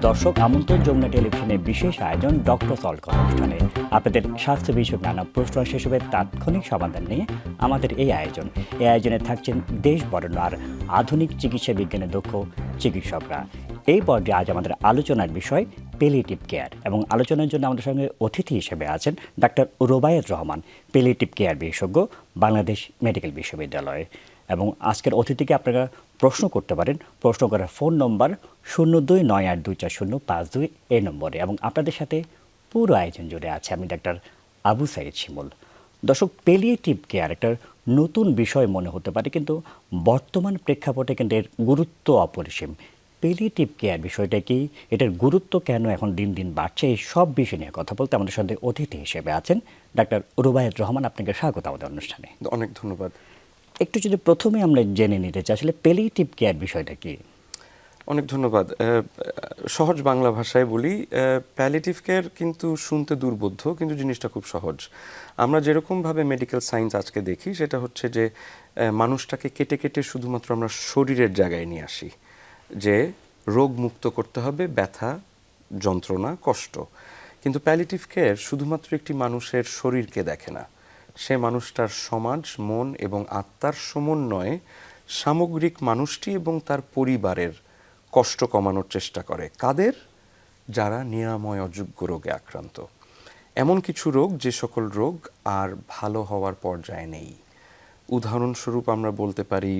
দর্শক, আমন্ত্রণ যমুনা টেলিভিশনের বিশেষ আয়োজন ডক্টর সলভ অনুষ্ঠানে আপনাদের স্বাস্থ্য বিষয়ক নানা প্রশ্ন সেসবের তাৎক্ষণিক সমাধান নিয়ে আমাদের এই আয়োজনে থাকছেন দেশ বরেণ্য আর আধুনিক চিকিৎসা বিজ্ঞানে দক্ষ চিকিৎসকরা। এই পর্যায়ে আজ আমাদের আলোচনার বিষয় পেলিয়েটিভ কেয়ার, এবং আলোচনার জন্য আমাদের সঙ্গে অতিথি হিসেবে আছেন ডাক্তার রোবায়েত রহমান, পেলিয়েটিভ কেয়ার বিশেষজ্ঞ, বাংলাদেশ মেডিকেল বিশ্ববিদ্যালয়। এবং আজকের অতিথিকে আপনারা প্রশ্ন করতে পারেন। প্রশ্ন করার ফোন নম্বর 0298240522 এই নম্বরে। এবং আপনাদের সাথে পুরো আয়োজন জুড়ে আছে আমি ডাক্তার আবু সাইদ শিমুল। দর্শক, পেলিয়েটিভ কেয়ার একটা নতুন বিষয় মনে হতে পারে, কিন্তু বর্তমান প্রেক্ষাপটে কিন্তু এর গুরুত্ব অপরিসীম। পেলিয়েটিভ কেয়ার বিষয়টা কি, এটার গুরুত্ব কেন এখন দিন দিন বাড়ছে, এই সব বিষয় নিয়ে কথা বলতে আমাদের সাথে অতিথি হিসেবে আছেন ডাক্তার রোবায়েত রহমান। আপনাকে স্বাগত আমাদের অনুষ্ঠানে। অনেক ধন্যবাদ। একটু যদি প্রথমে আমরা জেনে নিতে চাই আসলে পেলিয়েটিভ কেয়ার বিষয়টা কি। অনেক ধন্যবাদ। সহজ বাংলা ভাষায় বলি, প্যালিয়েটিভ কেয়ার কিন্তু শুনতে দুর্বোধ্য, কিন্তু জিনিসটা খুব সহজ। আমরা যেরকমভাবে মেডিকেল সায়েন্স আজকে দেখি সেটা হচ্ছে যে মানুষটাকে কেটে কেটে শুধুমাত্র আমরা শরীরের জায়গায় নিয়ে আসি, যে রোগ মুক্ত করতে হবে, ব্যথা, যন্ত্রণা, কষ্ট। কিন্তু প্যালিয়েটিভ কেয়ার শুধুমাত্র একটি মানুষের শরীরকে দেখে না, সে মানুষটার সমাজ, মন এবং আত্মার সমন্বয়ে সামগ্রিক মানুষটি এবং তার পরিবারের কষ্ট কমানোর চেষ্টা করে। কাদের? যারা নিরাময় অযোগ্য রোগে আক্রান্ত। এমন কিছু রোগ যে সকল রোগ আর ভালো হওয়ার পর্যায়ে নেই। উদাহরণস্বরূপ আমরা বলতে পারি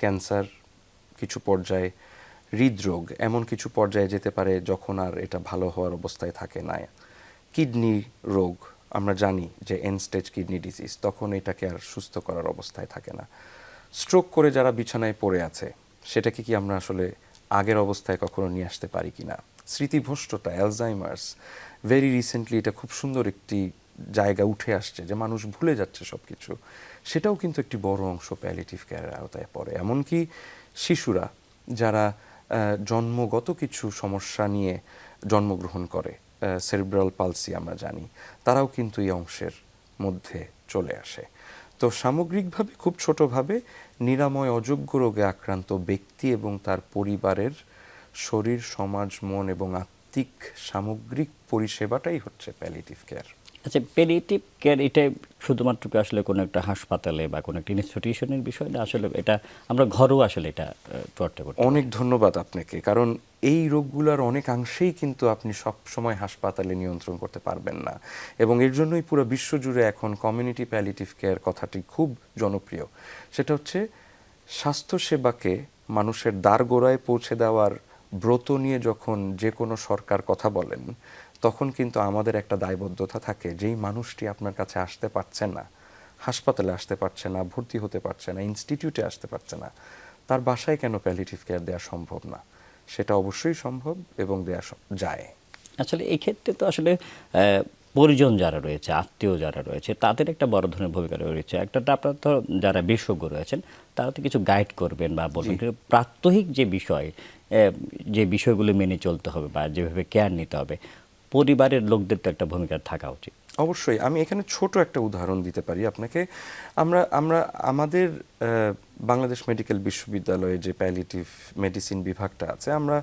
ক্যান্সার কিছু পর্যায়ে, হৃদরোগ এমন কিছু পর্যায়ে যেতে পারে যখন আর এটা ভালো হওয়ার অবস্থায় থাকে না। কিডনি রোগ আমরা জানি যে এন্ড স্টেজ কিডনি ডিজিজ, তখন এটাকে আর সুস্থ করার অবস্থায় থাকে না। স্ট্রোক করে যারা বিছানায় পড়ে আছে, সেটাকে কি আমরা আসলে আগের অবস্থায় কখনো নিয়ে আসতে পারি কিনা? স্মৃতিভ্রষ্টতা, অ্যালজাইমার্স, ভেরি রিসেন্টলি এটা খুব সুন্দর একটি জায়গা উঠে আসছে যে মানুষ ভুলে যাচ্ছে সব কিছু। সেটাও কিন্তু একটি বড় অংশ প্যালিয়েটিভ কেয়ারের আওতায় পড়ে। এমনকি শিশুরা যারা জন্মগত কিছু সমস্যা নিয়ে জন্মগ্রহণ করে, সেরিব্রাল পালসি আমরা জানি, তারাও কিন্তু এই অংশের মধ্যে চলে আসে। তো সামগ্রিকভাবে খুব ছোটোভাবে নিরাময় অযোগ্য রোগে আক্রান্ত ব্যক্তি এবং তার পরিবারের শরীর, সমাজ, মন এবং আত্মিক সামগ্রিক পরিষেবাটাই হচ্ছে প্যালিয়েটিভ কেয়ার। আচ্ছা, পেলিয়েটিভ কেয়ার এটা শুধুমাত্র কি আসলে কোনো একটা হাসপাতালে বা কোনো একটা ইনস্টিটিউশনের বিষয় না, আসলে এটা আমরা ঘরেও আসলে এটা চর্চা করতে পারি? অনেক ধন্যবাদ আপনাকে। কারণ এই রোগগুলোর অনেকাংশেই কিন্তু আপনি সব সময় হাসপাতালে নিয়ন্ত্রণ করতে পারবেন না, এবং এর জন্যই পুরো বিশ্বজুড়ে এখন কমিউনিটি প্যালিয়েটিভ কেয়ার কথাটি খুব জনপ্রিয়। সেটা হচ্ছে স্বাস্থ্যসেবাকে মানুষের দ্বারগোড়ায় পৌঁছে দেওয়ার ব্রত নিয়ে যখন যে কোনো সরকার কথা বলেন, তখন কিন্তু আমাদের একটা দায়বদ্ধতা থাকে, যেই মানুষটি আপনার কাছে আসতে পারছে না, হাসপাতালে আসতে পারছে না, ভর্তি হতে পারছে না, ইনস্টিটিউটে আসতে পারছে না, তার বাসায় কেন প্যালিয়েটিভ কেয়ার দেওয়া সম্ভব না? সেটা অবশ্যই সম্ভব এবং দেওয়া যায়। আসলে এই ক্ষেত্রে তো আসলে পরিজন যারা রয়েছে, আত্মীয় যারা রয়েছে, তাদের একটা বড় ধরনের ভূমিকা রয়েছে। একটা তো আপনার তো যারা বিশেষজ্ঞ রয়েছেন তারা তো কিছু গাইড করবেন বা বলবেন, কিন্তু প্রাত্যহিক যে বিষয়, যে বিষয়গুলো মেনে চলতে হবে বা যেভাবে কেয়ার নিতে হবে, পরিবারের লোকদের তো একটা ভূমিকা থাকা উচিত। অবশ্যই। আমি এখানে ছোট একটা উদাহরণ দিতে পারি আপনাকে। আমরা আমাদের বাংলাদেশ মেডিকেল বিশ্ববিদ্যালয়ে যে প্যালিয়েটিভ মেডিসিন বিভাগটা আছে, আমরা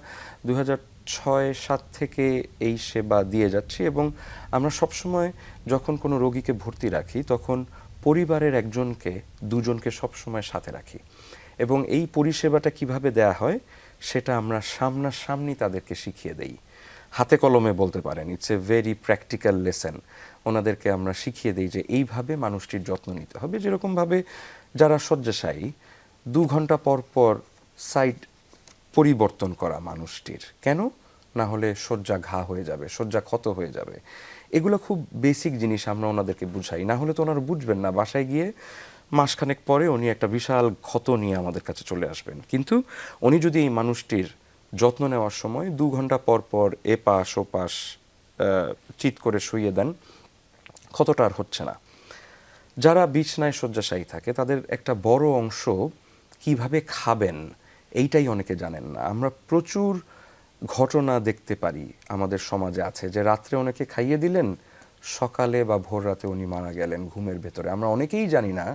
2006-07 থেকে এই সেবা দিয়ে যাচ্ছি, এবং আমরা সবসময় যখন কোনো রোগীকে ভর্তি রাখি তখন পরিবারের একজনকে, দুজনকে সবসময় সাথে রাখি, এবং এই পরিষেবাটা কিভাবে দেয়া হয় সেটা আমরা সামনাসামনি তাদেরকে শিখিয়ে দেই। হাতে কলমে বলতে পারেন, it's a very practical lesson. ওনাদেরকে আমরা শিখিয়ে দিই যে এইভাবে মানুষটির যত্ন নিতে হবে। যেরকমভাবে যারা শয্যাশায়ী, 2 ঘন্টা পর পর সাইড পরিবর্তন করা মানুষটির, কেন না হলে শয্যা ঘা হয়ে যাবে, শয্যা ক্ষত হয়ে যাবে। এগুলো খুব বেসিক জিনিস আমরা ওনাদেরকে বুঝাই, না হলে তো ওনারা বুঝবেন না। বাসায় গিয়ে মাসখানেক পরে উনি একটা বিশাল ক্ষত নিয়ে আমাদের কাছে চলে আসবেন। কিন্তু উনি যদি এই মানুষটির যত্ন নেওয়ার সময় 2 ঘন্টা পর পর এপাশ ওপাশ চিৎ করে শুইয়ে দেন, ক্ষতটা আর হচ্ছে না। যারা বিছনায় শয্যাশায়ী থাকে তাদের একটা বড় অংশ কিভাবে খাবেন এইটাই অনেকে জানেন না। আমরা প্রচুর ঘটনা দেখতে পারি আমাদের সমাজে আছে, যে রাত্রে অনেকে খাইয়ে দিলেন, সকালে বা ভোর রাতে উনি মারা গেলেন ঘুমের ভেতরে। আমরা অনেকেই জানি না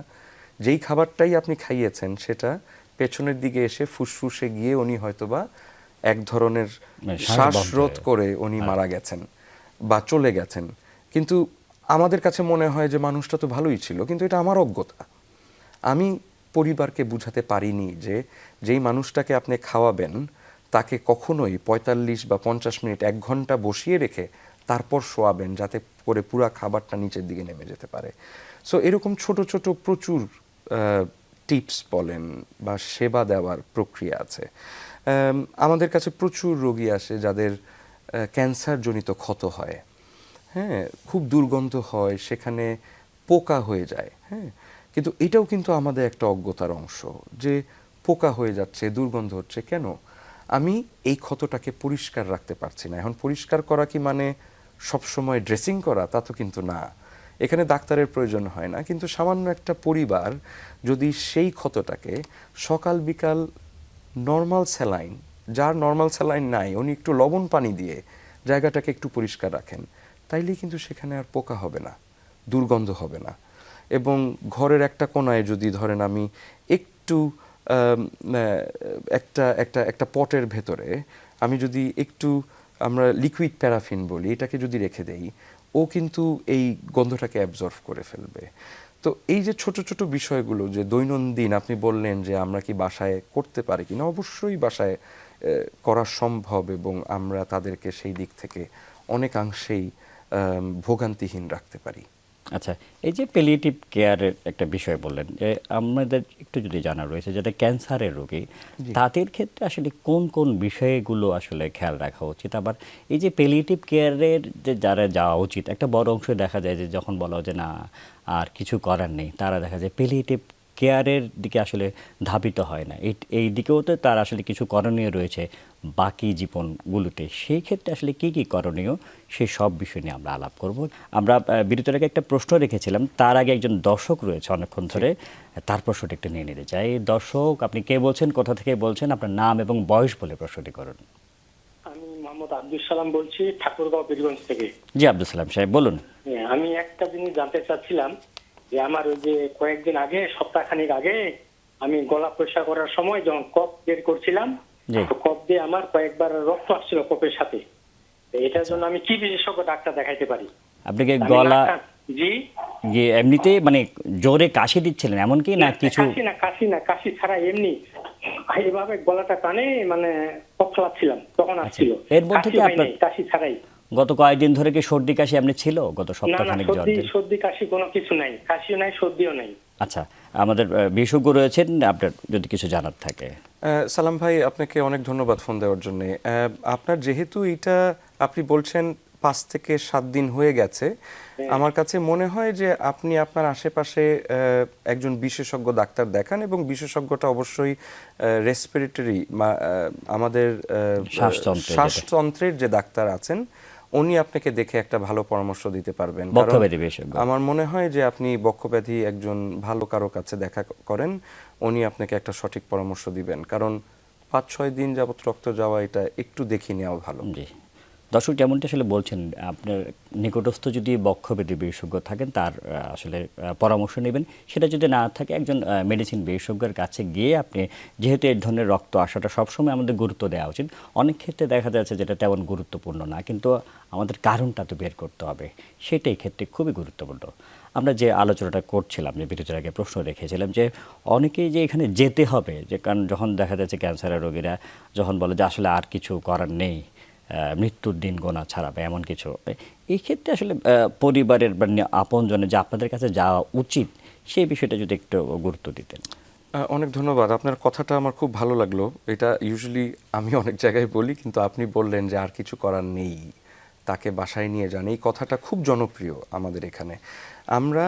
যেই খাবারটাই আপনি খাইয়েছেন সেটা পেছনের দিকে এসে ফুসফুসে গিয়ে উনি হয়তোবা এক ধরনের মানে শ্বাসরোধ করে উনি মারা গেছেন বা চলে গেছেন, কিন্তু আমাদের কাছে মনে হয় যে মানুষটা তো ভালোই ছিল, কিন্তু এটা আমার অজ্ঞতা। আমি পরিবারকে বুঝাতে পারিনি যে যেই মানুষটাকে আপনি খাওয়াবেন তাকে কখনোই ৪৫ বা ৫০ মিনিট ১ ঘন্টা বসিয়ে রেখে তারপর শোয়াবেন, যাতে করে পুরা খাবারটা নিচের দিকে নেমে যেতে পারে। সো এরকম ছোট ছোট প্রচুর টিপস বলেন বা সেবা দেওয়ার প্রক্রিয়া আছে। আমাদের কাছে প্রচুর রোগী আসে যাদের ক্যান্সারজনিত ক্ষত হয়, হ্যাঁ, খুব দুর্গন্ধ হয়, সেখানে পোকা হয়ে যায়, হ্যাঁ, কিন্তু এটাও কিন্তু আমাদের একটা অজ্ঞতার অংশ যে পোকা হয়ে যাচ্ছে, দুর্গন্ধ হচ্ছে কেন? আমি এই ক্ষতটাকে পরিষ্কার রাখতে পারছি না। এখন পরিষ্কার করা কি মানে সবসময় ড্রেসিং করা? তা তো কিন্তু না। এখানে ডাক্তারের প্রয়োজন হয় না, কিন্তু সামান্য একটা পরিবার যদি সেই ক্ষতটাকে সকাল বিকাল নর্মাল স্যালাইন, যার নর্মাল স্যালাইন নাই, উনি একটু লবণ পানি দিয়ে জায়গাটাকে একটু পরিষ্কার রাখেন, তাইলেই কিন্তু সেখানে আর পোকা হবে না, দুর্গন্ধ হবে না। এবং ঘরের একটা কোনায় যদি ধরেন আমি একটু একটা একটা একটা পটের ভেতরে আমি যদি একটু, আমরা লিকুইড প্যারাফিন বলি, এটাকে যদি রেখে দেই, ও কিন্তু এই গন্ধটাকে অ্যাবজর্ব করে ফেলবে। তো এই যে ছোট ছোট বিষয়গুলো যে দৈনন্দিন আপনি বললেন যে আমরা কি বাসায় করতে পারি কিনা, অবশ্যই বাসায় করা সম্ভব, এবং আমরা তাদেরকে সেই দিক থেকে অনেকাংশেই ভোগান্তিহীন রাখতে পারি। আচ্ছা, এই যে প্যালিয়েটিভ কেয়ারের একটা বিষয় বললেন, যে আমাদের একটু যদি জানা রয়েছে যারা ক্যান্সারের রোগী, তাদের ক্ষেত্রে আসলে কোন কোন বিষয়গুলো আসলে খেয়াল রাখা উচিত? আবার এই যে প্যালিয়েটিভ কেয়ারের যে যারা যাওয়া উচিত, একটা বড় অংশ দেখা যায় যে যখন বলা হয় যে না আর কিছু করার নেই, তারা দেখা যায় প্যালিয়েটিভ কেয়ারের দিকে আসলে ধাবিত হয় না। এই দিকেও তো তার আসলে কিছু করণীয় রয়েছে বাকি জীবনগুলোতে। সেই ক্ষেত্রে আসলে কি কি করণীয়, সেই সব বিষয় নিয়ে আমরা আলাপ করব। আমরা বিরতির আগে একটা প্রশ্ন রেখেছিলাম, তার আগে একজন দর্শক রয়েছে অনেকক্ষণ ধরে, তার প্রশ্নটা একটু নিয়ে নিতে চাই। দর্শক, আপনি কে বলছেন, কোথা থেকে বলছেন, আপনার নাম এবং বয়স বলে প্রশ্নটি করুন। আমি মোহাম্মদ আব্দুল সালাম বলছি, ঠাকুরগাঁও পীরগঞ্জ থেকে। জি আব্দুল সালাম সাহেব বলুন। হ্যাঁ, আমি একটা জিনিস জানতে চাচ্ছিলাম যে আমার ওই যে কয়েকদিন আগে, সপ্তাহখানেক আগে, আমি গলা পরিষ্কার করার সময় যখন কফ বের করছিলাম, জি। তো কফ দিয়ে আমার কয়েকবার রক্ত আসছিল কফের সাথে। তো এটার জন্য আমি কি বিশেষজ্ঞ ডাক্তার দেখাইতে পারি? আপনাকে আমি গলা জি এমনিতে মানে জোরে কাশি দিচ্ছিলেন এমন কি, না কিছু? কাশি ছাড়া এমনি এইভাবে গলাটা টানে মানে কফ ফেলাচ্ছিলাম, তখন আসছিল। এর মধ্যে কি আপনার কাশি ছাড়াই গত কয়েকদিন ধরে কি সর্দি কাশি এমনি ছিল গত না সপ্তাহখানেক জ্বর দিন? সর্দি কাশি কোনো কিছু নাই, কাশিও নাই, সর্দিও নাই। আচ্ছা, আমাদের বিশেষজ্ঞ রয়েছেন, আপনার যদি কিছু জানার থাকে। সালাম ভাই, আপনাকে অনেক ধন্যবাদ ফোন দেওয়ার জন্য। আপনার যেহেতু এটা আপনি বলছেন ৫ থেকে ৭ দিন হয়ে গেছে, আমার কাছে মনে হয় যে আপনি আপনার আশেপাশে একজন বিশেষজ্ঞ ডাক্তার দেখান, এবং বিশেষজ্ঞটা অবশ্যই রেসপিরেটরি, আমাদের শ্বাসতন্ত্রের যে ডাক্তার আছেন, উনি আপনাকে দেখে একটা ভালো পরামর্শ দিতে পারবেন। বক্ষব্যাধি বিশেষজ্ঞ। আমার মনে হয় যে আপনি বক্ষব্যাধি একজন ভালো কারো কাছে দেখা করেন, উনি আপনাকে একটা সঠিক পরামর্শ দিবেন, কারণ ৫-৬ দিন যাবত রক্ত যাওয়া, এটা একটু দেখিয়ে নেওয়া ভালো। জি, দর্শক যেমনটি আসলে বলছেন, আপনার নিকটস্থ যদি বক্ষব্যাধি বিশেষজ্ঞ থাকেন, তার আসলে পরামর্শ নেবেন। সেটা যদি না থাকে, একজন মেডিসিন বিশেষজ্ঞের কাছে গিয়ে আপনি, যেহেতু এই ধরনের রক্ত আসাটা সবসময় আমাদের গুরুত্ব দেওয়া উচিত, অনেক ক্ষেত্রে দেখা যাচ্ছে যেটা তেমন গুরুত্বপূর্ণ না, কিন্তু আমাদের কারণটা তো বের করতে হবে, সেটাই ক্ষেত্রে খুবই গুরুত্বপূর্ণ। আমরা যে আলোচনাটা করছিলাম, যে বিরতির আগে প্রশ্ন রেখেছিলাম যে অনেকেই যে এখানে যেতে হবে, যে কারণ যখন দেখা যাচ্ছে ক্যান্সারের রোগীরা যখন বলে যে আসলে আর কিছু করার নেই, মৃত্যুর দিন গোনা ছাড়া বা এমন কিছু, এই ক্ষেত্রে আসলে পরিবারের বা আপনজনের যে আপনাদের কাছে যাওয়া উচিত, সেই বিষয়টা যদি একটু গুরুত্ব দিতেন। অনেক ধন্যবাদ, আপনার কথাটা আমার খুব ভালো লাগলো। এটা ইউজুয়ালি আমি অনেক জায়গায় বলি, কিন্তু আপনি বললেন যে আর কিছু করার নেই, তাকে বাসায় নিয়ে যান, এই কথাটা খুব জনপ্রিয় আমাদের এখানে। আমরা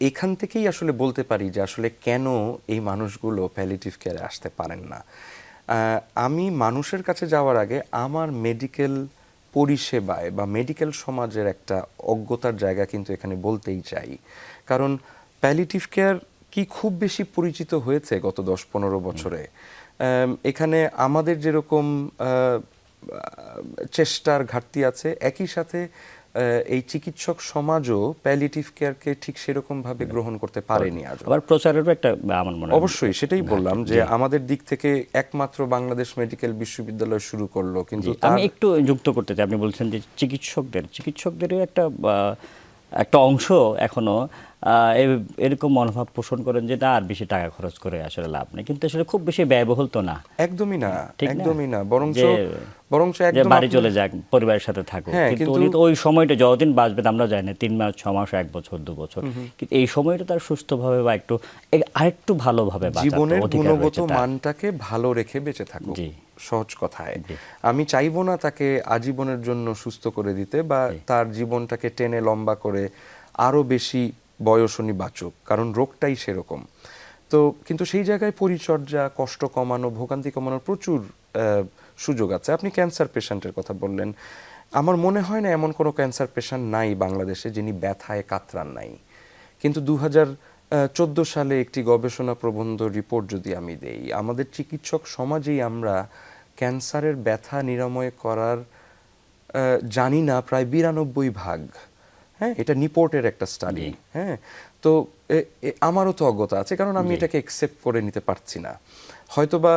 এখান থেকেই আসলে বলতে পারি যে আসলে কেন এই মানুষগুলো প্যালিয়েটিভ কেয়ারে আসতে পারেন না। আমি মানুষের কাছে যাওয়ার আগে আমার মেডিকেল পরিষেবায় বা মেডিকেল সমাজের একটা অজ্ঞতার জায়গা কিন্তু এখানে বলতেই চাই, কারণ প্যালিয়েটিভ কেয়ার কি খুব বেশি পরিচিত হয়েছে গত 10-15 বছরে। এখানে আমাদের যেরকম চেষ্টার ঘাটতি আছে, একই সাথে এই চিকিৎসক সমাজও প্যালিয়েটিভ কেয়ারকে ঠিক সেরকম ভাবে গ্রহণ করতে পারেনি আজ। আবার প্রচারেরও একটা আমার মনে হয় অবশ্যই সেটাই বললাম যে আমাদের দিক থেকে একমাত্র বাংলাদেশ মেডিকেল বিশ্ববিদ্যালয় শুরু করলো, কিন্তু আমি একটু যুক্ত করতে চাই। আপনি বলছেন যে চিকিৎসকদেরও একটা অংশ এখনো এরকম মনোভাব পোষণ করেন যে না, আর বেশি টাকা খরচ করে আসলে লাভ নেই, কিন্তু আসলে খুব বেশি ব্যয়বহুল তো না। একদমই না, ঠিক না? একদমই না, বরঞ্চ যে একদম বাড়ি চলে যাক, পরিবারের সাথে থাকুক, হ্যাঁ, কিন্তু উনি তো ওই সময়টা যতদিন বাঁচবেন আমরা জানি না, 3 মাস 6 মাস 1 বছর 2 বছর, কিন্তু এই সময়টা তার সুস্থভাবে বা আরেকটু ভালোভাবে বাঁচার জীবনের অধিকার গুণগত রয়েছে তার। মানটাকে ভালো রেখে বেঁচে থাকুক। জি। সহজ কথায় আমি চাইবো না তাকে আজীবনের জন্য সুস্থ করে দিতে বা তার জীবনটাকে টেনে লম্বা করে আরো বেশি বয়স উনি বাঁচুক, কারণ রোগটাই সেরকম। তো কিন্তু সেই জায়গায় পরিচর্যা, কষ্ট কমানো, ভোগান্তি কমানোর প্রচুর সুযোগ আছে। আপনি ক্যান্সার পেশেন্টের কথা বললেন, আমার মনে হয় না এমন কোনো ক্যান্সার পেশেন্ট নাই বাংলাদেশে যিনি ব্যথায় কাতরান নাই। কিন্তু 2014 সালে একটি গবেষণা প্রবন্ধ রিপোর্ট যদি আমি দেই, আমাদের চিকিৎসক সমাজেই আমরা ক্যান্সারের ব্যথা নিরাময় করার জানি না প্রায় 92%। হ্যাঁ, এটা নিপোর্টের একটা স্টাডি। হ্যাঁ, তো আমারও তো অজ্ঞতা আছে, কারণ আমি এটাকে একসেপ্ট করে নিতে পারছি না। হয়তোবা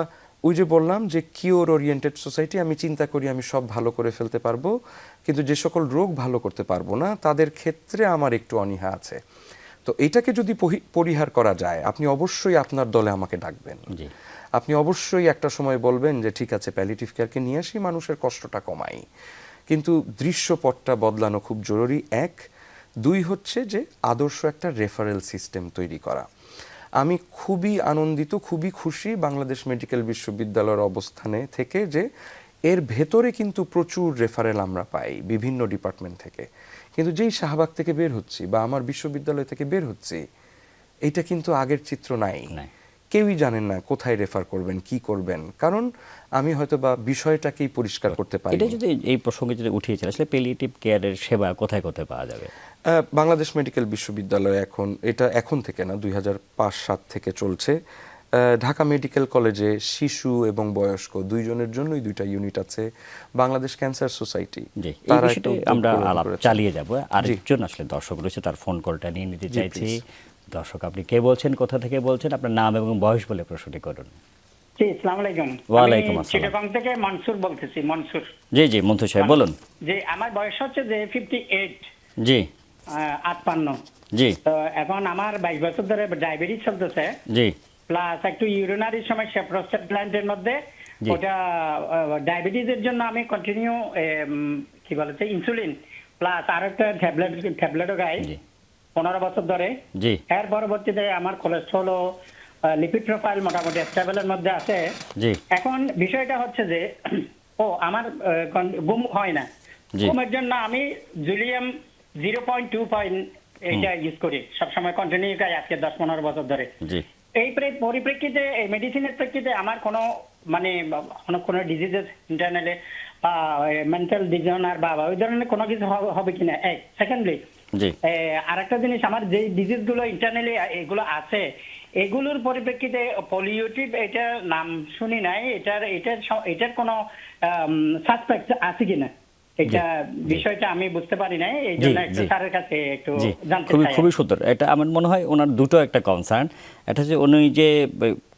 ওই যে বললাম যে কিওর ওরিয়েন্টেড সোসাইটি, আমি চিন্তা করি আমি সব ভালো করে ফেলতে পারবো, কিন্তু যে সকল রোগ ভালো করতে পারবো না তাদের ক্ষেত্রে আমার একটু অনীহা আছে। তো এটাকে যদি পরিহার করা যায়, আপনি অবশ্যই আপনার দলে আমাকে ডাকবেন। আপনি অবশ্যই একটা সময় বলবেন যে ঠিক আছে, প্যালিয়েটিভ কেয়ারকে নিয়ে আসি, মানুষের কষ্টটা কমাই। কিন্তু দৃশ্যপটটা বদলানো খুব জরুরি, 1। 2 হচ্ছে যে আদর্শ একটা রেফারেল সিস্টেম তৈরি করা। আমি খুবই আনন্দিত, খুবই খুশি বাংলাদেশ মেডিকেল বিশ্ববিদ্যালয়ের অবস্থানে থেকে, যে এর ভেতরে কিন্তু প্রচুর রেফারেল আমরা পাই বিভিন্ন ডিপার্টমেন্ট থেকে, কিন্তু যেই শাহবাগ থেকে বের হচ্ছি বা আমার বিশ্ববিদ্যালয় থেকে বের হচ্ছি, এটা কিন্তু আগের চিত্র নাই। কেউই জানেন না কোথায় রেফার করবেন, কি করবেন, কারণ আমি হয়তো বা বিষয়টাকেই পরিষ্কার করতে পারি। এটা যদি এই প্রসঙ্গে যদি উঠিয়েছিল, আসলে প্যালিয়েটিভ কেয়ারের সেবা কোথায় কোথায় পাওয়া যাবে? বাংলাদেশ মেডিকেল বিশ্ববিদ্যালয় এখন থেকে না, 2005-07 থেকে চলছে। ঢাকা মেডিকেল কলেজে শিশু এবং বয়স্ক দুইজনের জন্যই 2টা ইউনিট আছে। বাংলাদেশ ক্যান্সার সোসাইটি তারা আমরা আলাপ চালিয়ে যাব। আরেকজন আসলে দর্শক রয়েছে, তার ফোন কলটা নিয়ে নিতে চাইছি। দর্শক, আপনি কে বলছেন, কোথা থেকে বলছেন, আপনার নাম এবং বয়স বলে প্রশ্নটি করুন। জি, আসসালামু আলাইকুম। ওয়ালাইকুম আসসালাম। চিটাগং থেকে মনসুর বলতেছি। মনসুর। জি মনসুর সাহেব বলুন। জি, আমার বয়স হচ্ছে যে 58। জি। 58। জি। তো এখন আমার 22 বছর ধরে ডায়াবেটিস চলতেছে। জি। প্লাস একটু ইউরিনারি সমস্যা প্রস্টেট গ্ল্যান্ডের মধ্যে। ওটা ডায়াবেটিসের জন্য আমি কন্টিনিউ কি বলছে ইনসুলিন প্লাস আরেকটা ট্যাবলেটও খাই 15 বছর ধরে। এর পরবর্তীতে আমার কোলেস্ট্রল ও লিপিড প্রোফাইল মোটামুটি স্টেবলের মধ্যে আছে। এখন বিষয়টা হচ্ছে যে আমার ঘুম হয় না। ঘুমের জন্য আমি জুলিয়াম 0.2 এটা ইউজ করি সবসময়, কন্টিনিউ খাই আজকে 10-15 বছর ধরে। এই পরিপ্রেক্ষিতে এই মেডিসিনের প্রেক্ষিতে আমার কোনো ডিজিজেস ইন্টারনালে বা মেন্টাল ডিজঅর্ডার বা ওই ধরনের কোনো কিছু হবে কিনা। সেকেন্ডলি আরেকটা জিনিস, আমার যে ডিজিজ গুলো ইন্টারনালি এগুলো আছে, এগুলোর পরিপ্রেক্ষিতে পলিউটিভ এটার নাম শুনি নাই, এটার কোনো সাসপেক্ট আছে কিনা, এটা বিষয়টা আমি বুঝতে পারি নাই, এই জন্য একটু স্যারের কাছে একটু জানতে চাই। খুবই সুন্দর। এটা আমার মনে হয় ওনার দুটো একটা কনসার্ন। এটা হচ্ছে উনি যে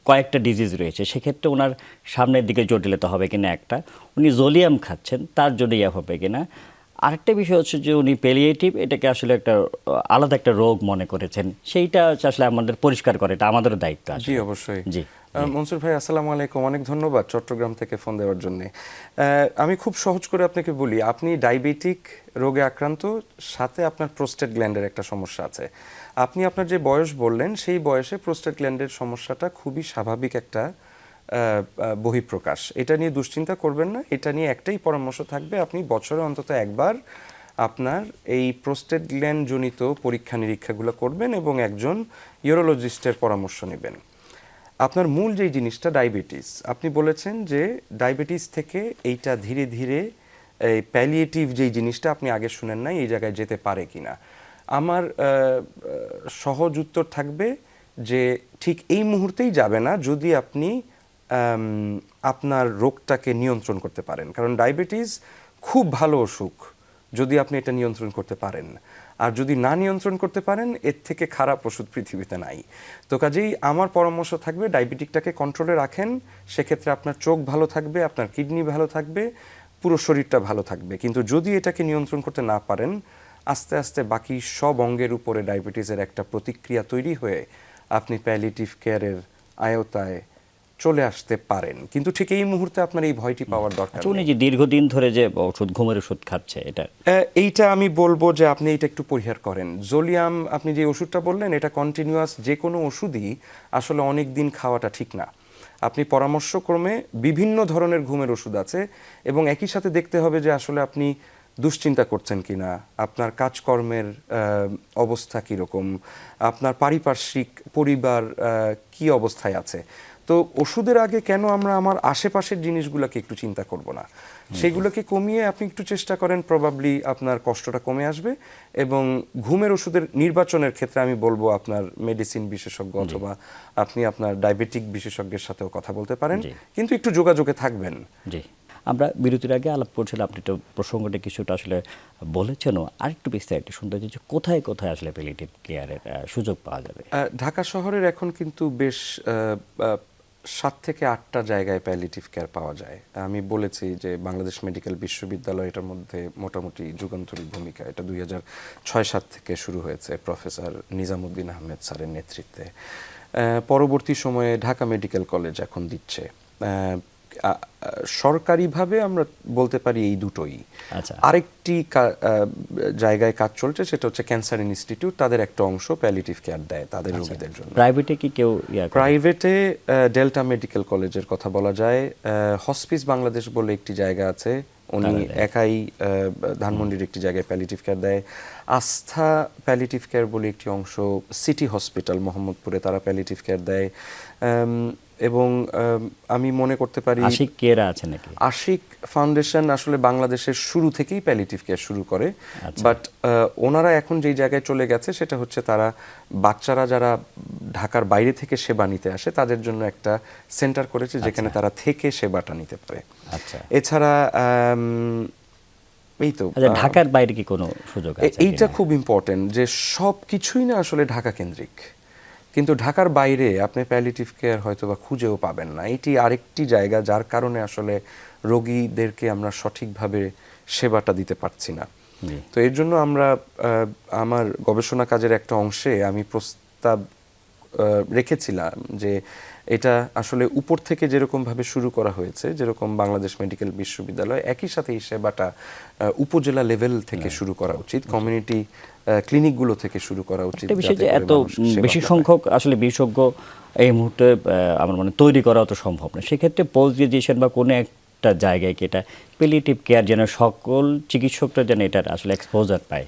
কয়েকটা ডিজিজ রয়েছে, সেক্ষেত্রে ওনার সামনের দিকে জটিলতা হবে কিনা একটা, উনি জোলিয়াম খাচ্ছেন তার জন্য হবে কিনা। আরেকটা বিষয় হচ্ছে যে উনি প্যালিয়েটিভ এটাকে আসলে একটা আলাদা একটা রোগ মনে করেছেন, সেইটা আসলে আমাদের পরিষ্কার করে, এটা আমাদেরও দায়িত্ব আছে। জি অবশ্যই। জি মনসুর ভাই, আসসালামু আলাইকুম, অনেক ধন্যবাদ চট্টগ্রাম থেকে ফোন দেওয়ার জন্য। আমি খুব সহজ করে আপনাকে বলি, আপনি ডায়াবেটিক রোগে আক্রান্ত, সাথে আপনার প্রোস্টেট গ্ল্যান্ডের একটা সমস্যা আছে। আপনি আপনার যে বয়স বললেন, সেই বয়সে প্রোস্টেট গ্ল্যান্ডের সমস্যাটা খুবই স্বাভাবিক একটা বহিঃপ্রকাশ। এটা নিয়ে দুশ্চিন্তা করবেন না। এটা নিয়ে একটাই পরামর্শ থাকবে, আপনি বছরে অন্তত একবার আপনার এই প্রোস্টেট গ্ল্যান্ড জনিত পরীক্ষা নিরীক্ষাগুলো করবেন এবং একজন ইউরোলজিস্টের পরামর্শ নেবেন। আপনার মূল যেই জিনিসটা ডায়াবেটিস, আপনি বলেছেন যে ডায়াবেটিস থেকে এইটা ধীরে ধীরে এই প্যালিয়েটিভ যেই জিনিসটা আপনি আগে শুনেন নাই, এই জায়গায় যেতে পারে কিনা। আমার সহজ উত্তর থাকবে যে ঠিক এই মুহূর্তেই যাবে না, যদি আপনি আপনার রোগটাকে নিয়ন্ত্রণ করতে পারেন। কারণ ডায়াবেটিস খুব ভালো অসুখ, যদি আপনি এটা নিয়ন্ত্রণ করতে পারেন। আর যদি না নিয়ন্ত্রণ করতে পারেন, এর থেকে খারাপ ওষুধ পৃথিবীতে নাই। তো কাজেই আমার পরামর্শ থাকবে ডায়াবেটিকটাকে কন্ট্রোলে রাখেন, সেক্ষেত্রে আপনার চোখ ভালো থাকবে, আপনার কিডনি ভালো থাকবে, পুরো শরীরটা ভালো থাকবে। কিন্তু যদি এটাকে নিয়ন্ত্রণ করতে না পারেন, আস্তে আস্তে বাকি সব অঙ্গের উপরে ডায়াবেটিসের একটা প্রতিক্রিয়া তৈরি হয়ে আপনি প্যালিয়েটিভ কেয়ারের আয়তায় চলে আসতে পারেন। কিন্তু ঠিক এই মুহূর্তে আপনার এই ভয়টি পাওয়ার দরকার আচ্ছা, উনি নেই। যে দীর্ঘদিন ধরে যে ওষুধ, ঘুমের ওষুধ খাচ্ছে, এটা এইটা আমি বলবো যে আপনি এটা একটু পরিহার করেন। জোলিয়াম, আপনি যে ওষুধটা বললেন, এটা কন্টিনিউয়াস যে কোনো ওষুধই আসলে অনেক দিন খাওয়াটা ঠিক না। আপনি পরামর্শক্রমে বিভিন্ন ধরনের ঘুমের ওষুধ আছে, এবং একই সাথে দেখতে হবে যে আসলে আপনি দুশ্চিন্তা করছেন কিনা, আপনার কাজকর্মের অবস্থা কীরকম, আপনার পারিপার্শ্বিক পরিবার কি অবস্থায় আছে। তো ওষুধের আগে কেন আমরা আমার আশেপাশের জিনিসগুলোকে একটু চিন্তা করব না? সেগুলোকে কমিয়ে আপনি একটু চেষ্টা করেন, প্রবাবলি আপনার কষ্টটা কমে আসবে। এবং ঘুমের ওষুধের নির্বাচনের ক্ষেত্রে আমি বলবো আপনার মেডিসিন বিশেষজ্ঞ অথবা আপনি আপনার ডায়াবেটিক বিশেষজ্ঞের সাথেও কথা বলতে পারেন, কিন্তু একটু যোগাযোগে থাকবেন। জি, আমরা বিরতির আগে আলাপ করছিলাম, আপনি তো প্রসঙ্গটা কিছুটা আসলে বলেছেনও, আরেকটু বিস্তারিত শুনতে চাই যে কোথায় কোথায় আসলে প্যালিয়েটিভ কেয়ারের সুযোগ পাওয়া যাবে? ঢাকা শহরের এখন কিন্তু বেশ 7 থেকে 8টা জায়গায় প্যালিয়েটিভ কেয়ার পাওয়া যায়। আমি বলেছি যে বাংলাদেশ মেডিকেল বিশ্ববিদ্যালয় এটার মধ্যে মোটামুটি যুগান্তরী ভূমিকা, এটা 2006-07 থেকে শুরু হয়েছে প্রফেসর নিজামুদ্দিন আহমেদ স্যারের নেতৃত্বে। পরবর্তী সময়ে ঢাকা মেডিকেল কলেজ এখন দিচ্ছে। সরকারিভাবে আমরা বলতে পারি এই দুটোই। আচ্ছা, আরেকটি জায়গায় কাজ চলছে, সেটা হচ্ছে ক্যান্সার ইনস্টিটিউট, তাদের একটা অংশ প্যালিয়েটিভ কেয়ার দেয় তাদের রোগীদের জন্য। প্রাইভেটে কি কেউ প্রাইভেটে ডেল্টা মেডিকেল কলেজের কথা বলা যায়, হসপিস বাংলাদেশ বলে একটি জায়গা আছে, উনি একাই ধানমন্ডির একটি জায়গায় প্যালিয়েটিভ কেয়ার দেয়। আস্থা প্যালিয়েটিভ কেয়ার বলে একটি অংশ সিটি হসপিটাল মোহাম্মদপুরে, তারা প্যালিয়েটিভ কেয়ার দেয়। এবং আমি মনে করতে পারি আশিক কেয়ার আছে নাকি? আশিক ফাউন্ডেশন আসলে বাংলাদেশের শুরু থেকেই প্যালিয়েটিভ কেয়ার শুরু করে, বাট ওনারা এখন যেই জায়গায় চলে গেছে সেটা হচ্ছে তারা বাচ্চারা যারা ঢাকার বাইরে থেকে সেবা নিতে আসে তাদের জন্য একটা সেন্টার করেছে, যেখানে তারা থেকে সেবাটা নিতে পারে। আচ্ছা, এছাড়া এই তো ঢাকার বাইরে কি কোনো সুযোগ আছে? এইটা খুব ইম্পর্টেন্ট যে সব কিছুই না আসলে ঢাকা কেন্দ্রিক, কিন্তু ঢাকার বাইরে আপনি প্যালিয়েটিভ কেয়ার হয়তো বা খুঁজেও পাবেন না। এটি আরেকটি জায়গা যার কারণে আসলে রোগীদেরকে আমরা সঠিকভাবে সেবাটা দিতে পারছি না। তো এর জন্য আমরা আমার গবেষণা কাজের একটা অংশে আমি প্রস্তাব রেখেছিলাম যে এটা আসলে উপর থেকে যেরকমভাবে শুরু করা হয়েছে, যেরকম বাংলাদেশ মেডিকেল বিশ্ববিদ্যালয়, একই সাথে এই সেবাটা উপজেলা লেভেল থেকে শুরু করা উচিত, কমিউনিটি ক্লিনিকগুলো থেকে শুরু করা উচিত। বিষয় যে এত বেশি সংখ্যক আসলে বিশেষজ্ঞ এই মুহূর্তে আমার মনে তৈরি করা অত সম্ভব না। সেক্ষেত্রে পোস্ট গ্রাজুয়েশন বা কোনো একটা জায়গায় কি এটা প্যালিয়েটিভ কেয়ার যেন সকল চিকিৎসকরা যেন এটার আসলে এক্সপোজার পায়।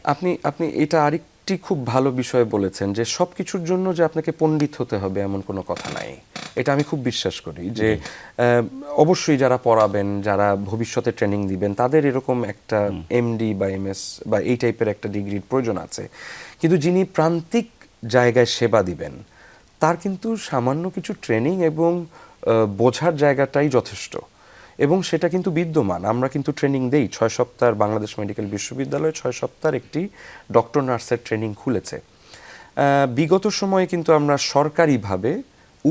আপনি এটা আরেকটি খুব ভালো বিষয় বলেছেন যে সব কিছুর জন্য যে আপনাকে পণ্ডিত হতে হবে এমন কোনো কথা নাই। এটা আমি খুব বিশ্বাস করি যে অবশ্যই যারা পড়াবেন, যারা ভবিষ্যতে ট্রেনিং দিবেন, তাদের এরকম একটা এমডি বা এমএস বা এই টাইপের একটা ডিগ্রির প্রয়োজন আছে। কিন্তু যিনি প্রান্তিক জায়গায় সেবা দিবেন তার কিন্তু সামান্য কিছু ট্রেনিং এবং বোঝার জায়গাটাই যথেষ্ট, এবং সেটা কিন্তু বিদ্যমান। আমরা কিন্তু ট্রেনিং দেই 6 সপ্তাহ, বাংলাদেশ মেডিকেল বিশ্ববিদ্যালয়ে 6 সপ্তাহের একটি ডক্টর নার্সের ট্রেনিং খুলেছে। বিগত সময়ে কিন্তু আমরা সরকারিভাবে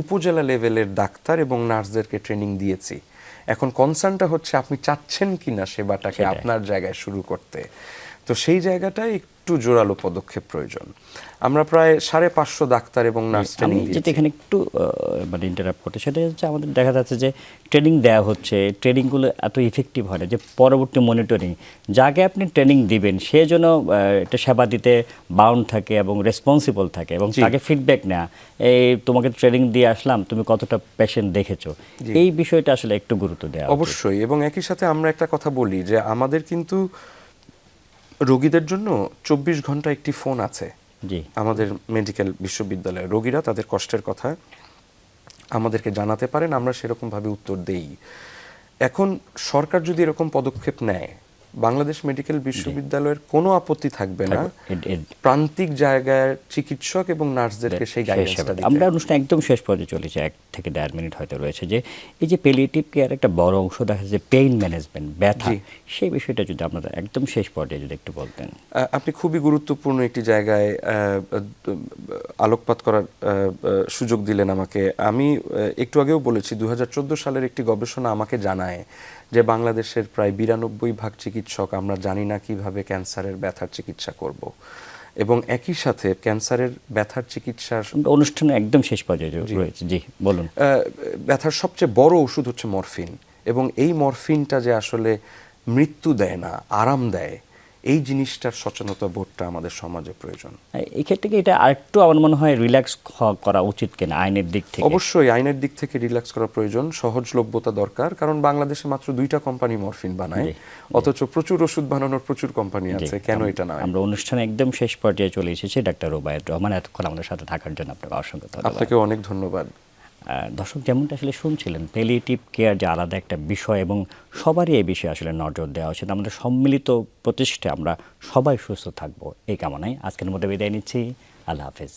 উপজেলা লেভেলের ডাক্তার এবং নার্সদেরকে ট্রেনিং দিয়েছি। এখন কনসার্নটা হচ্ছে আপনি চাচ্ছেন কিনা সেবাটাকে আপনার জায়গায় শুরু করতে। তো সেই জায়গাটায় একটু জোরালো পদক্ষেপ প্রয়োজন। আমরা প্রায় 550 ডাক্তার এবং নার্স ট্রেনিং দিয়েছি। যেটা এখানে একটু মানে ইন্টারাপ্ট করতে, সেটা হচ্ছে আমাদের দেখা যাচ্ছে যে ট্রেনিং দেওয়া হচ্ছে, ট্রেনিংগুলো এত ইফেক্টিভ হয় না যে পরবর্তী মনিটরিং, যাকে আপনি ট্রেনিং দিবেন সে যেন একটা সেবা দিতে বাউন্ড থাকে এবং রেসপন্সিবল থাকে, এবং তাকে ফিডব্যাক নেওয়া, এই তোমাকে ট্রেনিং দিয়ে আসলাম, তুমি কতটা পেশেন্ট দেখেছো, এই বিষয়টা আসলে একটু গুরুত্ব দেওয়া অবশ্যই। এবং একই সাথে আমরা একটা কথা বলি যে আমাদের কিন্তু রোগীদের জন্য 24 ঘন্টা একটি ফোন আছে। জি, আমাদের মেডিকেল বিশ্ববিদ্যালয়ের রোগীরা তাদের কষ্টের কথা আমাদেরকে জানাতে পারেন, আমরা সেরকমভাবে উত্তর দেই। এখন সরকার যদি এরকম পদক্ষেপ নেয় বাংলাদেশ মেডিকেল বিশ্ববিদ্যালয়ের কোনো আপত্তি থাকবে না এর প্রান্তিক জায়গায় চিকিৎসক এবং নার্সদেরকে সেই গাইডেন্সটা দিতে। আমরা অনুষ্ঠান একদম শেষ পর্যায়ে চলেছি, 1 থেকে 1.5 মিনিট হয়তো রয়েছে, যে এই যে প্যালিয়েটিভ কেয়ার একটা বড় অংশ দেখা যাচ্ছে পেইন ম্যানেজমেন্ট, ব্যথা, সেই বিষয়টা যদি আপনারা একদম শেষ পর্যায়ে যদি একটু বলতেন। আপনি খুবই গুরুত্বপূর্ণ একটি জায়গায় আলোকপাত করার সুযোগ দিলেন আমাকে। আমি একটু আগেও বলেছি 2014 সালের একটি গবেষণা আমাকে জানায় যে বাংলাদেশের প্রায় 92% চিকিৎসক আমরা জানি না কিভাবে ক্যান্সারের ব্যথার চিকিৎসা করব, এবং একই সাথে ক্যান্সারের ব্যথার চিকিৎসার অনুষ্ঠানে একদম শেষ পর্যায়ে রয়েছে। জি বলুন। ব্যথার সবচেয়ে বড় ওষুধ হচ্ছে মরফিন, এবং এই মরফিনটা যে আসলে মৃত্যু দেয় না, আরাম দেয়, এই জিনিসটার সচেতনতা বোধটা আমাদের সমাজে প্রয়োজন। এই ক্ষেত্রে কি এটা আরেকটু আমার মনে হয় রিল্যাক্স করা উচিত কিনা আইনের দিক থেকে? অবশ্যই আইনের দিক থেকে রিল্যাক্স করা প্রয়োজন, সহজলভ্যতা দরকার, কারণ বাংলাদেশে মাত্র 2টা কোম্পানি মরফিন বানায়, অথচ প্রচুর ওষুধ বানানোর প্রচুর কোম্পানি আছে, কেন এটা নয়? আমরা অনুষ্ঠানে একদম শেষ পর্যায়ে চলে এসেছি। ডাক্তার রুবায়েত রহমান, এতক্ষণ আমাদের সাথে থাকার জন্য আপনাকে অসংখ্য ধন্যবাদ। আপনাকে অনেক ধন্যবাদ। দর্শক যেমনটা আসলে শুনছিলেন, প্যালিয়েটিভ কেয়ার যে আলাদা একটা বিষয় এবং সবারই এই বিষয়ে আসলে নজর দেওয়া উচিত। আমাদের সম্মিলিত প্রচেষ্টায় আমরা সবাই সুস্থ থাকবো এই কামনায় আজকের মধ্যে বিদায় নিচ্ছি। আল্লাহ হাফেজ।